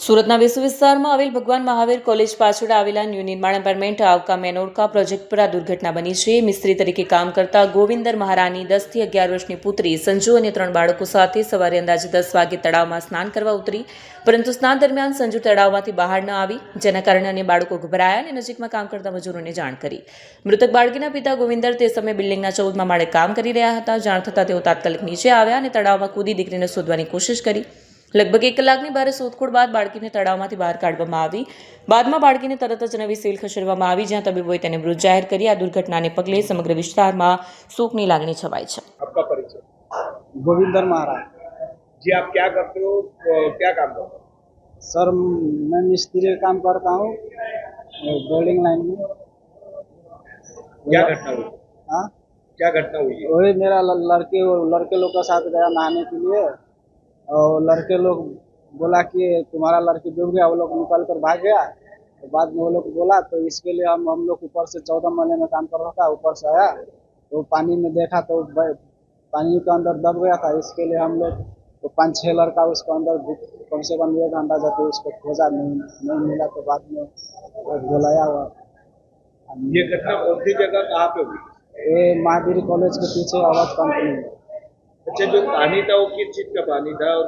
સુરતના વિશ્વ વિસ્તારમાં આવેલ ભગવાન મહાવીર કોલેજ પાછળ આવેલા ન્યૂ નિર્માણ એપાર્ટમેન્ટ આવકા મેનોરકા પ્રોજેક્ટ પર આ દુર્ઘટના બની છે। મિસ્ત્રી તરીકે કામ કરતા ગોવિંદર મહારાની 10 થી 11 વર્ષની પુત્રી સંજુ અને 3 બાળકો સાથે સવારે અંદાજે 10 વાગે તળાવમાં સ્નાન કરવા ઉતરી, પરંતુ સ્નાન દરમિયાન સંજુ તળાવમાંથી બહાર ન આવી, જેના કારણે અન્ય બાળકો ગભરાયા અને નજીકમાં કામ કરતા મજૂરોને જાણ કરી। મૃતક બાળકીના પિતા ગોવિંદર તે સમયે બિલ્ડિંગના 14મા માળે કામ કરી રહ્યા હતા। જાણ થતાં તેઓ તાત્કાલિક નીચે આવ્યા અને તળાવમાં કૂદી દીકરીને શોધવાની કોશિશ કરી। લગભગ 1 કલાકની ભારે શોધખોળ બાદ બાળકીને તળાવમાંથી બહાર કાઢવામાં આવી। બાદમાં બાળકીને તરત જ નવી સિવિલ ખસેડવામાં આવી, જ્યાં તબીબોએ તેને મૃત જાહેર કરી। આ દુર્ઘટનાને પગલે સમગ્ર વિસ્તારમાં શોકની લાગણી છવાઈ છે। आपका परिचय? गोविंदर महाराज। जी, आप क्या करते हो? क्या काम करते हो? सर, मैं मिस्त्री काम करता हूँ बिल्डिंग लाइन में। क्या घटना हुई? हाँ, क्या घटना हुई है? वही मेरा लड़के लोग के साथ गया नहाने के लिए, और लड़के लोग बोला कि तुम्हारा लड़की डूब गया। वो लोग निकल कर भाग गया। तो बाद में वो लोग बोला, तो इसके लिए हम लोग ऊपर से 14 महले में काम कर रहा था, ऊपर से आया तो पानी में देखा तो पानी के अंदर दब गया था। इसके लिए हम लोग तो 5-6 लड़का उसको अंदर कम से कम 1 घंटा जाके उसको खोजा, नहीं मिला। तो बाद में बुलाया हुआ। ये घटना कौन सी जगह कहाँ पे हुई? ये महावीर कॉलेज के पीछे आवाज कंपनी में। अच्छा, जो पानी था वो किस चीज का पानी था और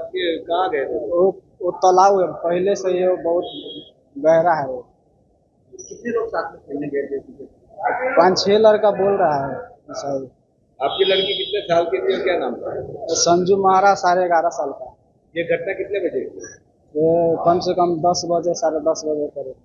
कहाँ गए थे? वो तालाब है, पहले से ये बहुत गहरा है। वो कितने लोग साथ में खेलने गए थे? 5-6 लड़का बोल रहा है सही। आपकी लड़की कितने साल की थी और क्या नाम था? संजू महाराज 11.5 साल का। ये घटना कितने बजे हुई? ये कम से कम 10 बजे 10:30 बजे करीब।